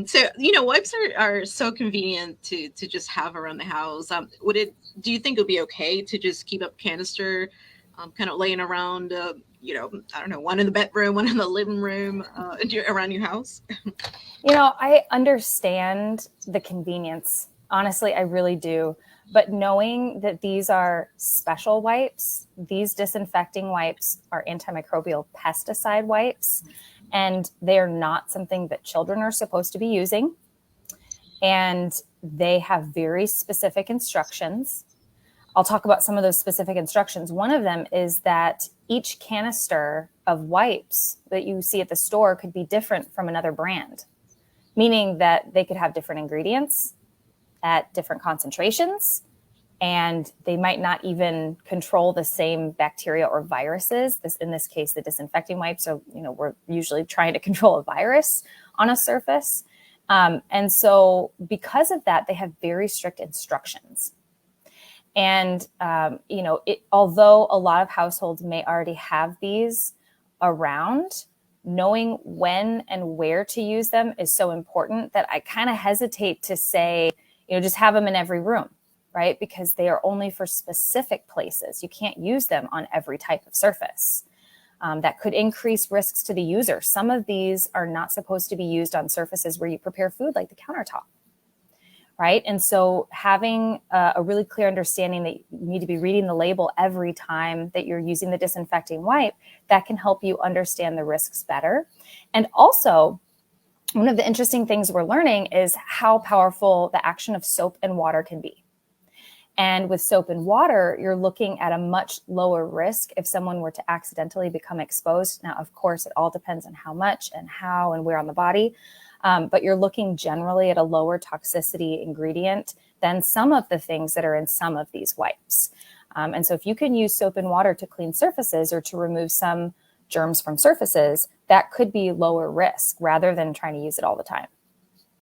So, wipes are so convenient to just have around the house. Do you think it would be okay to just keep a canister kind of laying around, I don't know, one in the bedroom, one in the living room, around your house? I understand the convenience. Honestly, I really do. But knowing that these are special wipes, these disinfecting wipes are antimicrobial pesticide wipes, and they are not something that children are supposed to be using. And they have very specific instructions. I'll talk about some of those specific instructions. One of them is that each canister of wipes that you see at the store could be different from another brand, meaning that they could have different ingredients at different concentrations, and they might not even control the same bacteria or viruses. In this case, the disinfecting wipes are, we're usually trying to control a virus on a surface. And so because of that, they have very strict instructions. And, although a lot of households may already have these around, knowing when and where to use them is so important that I kind of hesitate to say, just have them in every room, right? Because they are only for specific places. You can't use them on every type of surface. That could increase risks to the user. Some of these are not supposed to be used on surfaces where you prepare food, like the countertop, right? And so having a really clear understanding that you need to be reading the label every time that you're using the disinfecting wipe, that can help you understand the risks better. And also, one of the interesting things we're learning is how powerful the action of soap and water can be. And with soap and water, you're looking at a much lower risk if someone were to accidentally become exposed. Now, of course, it all depends on how much and how and where on the body. But you're looking generally at a lower toxicity ingredient than some of the things that are in some of these wipes. And so if you can use soap and water to clean surfaces or to remove some germs from surfaces, that could be lower risk rather than trying to use it all the time.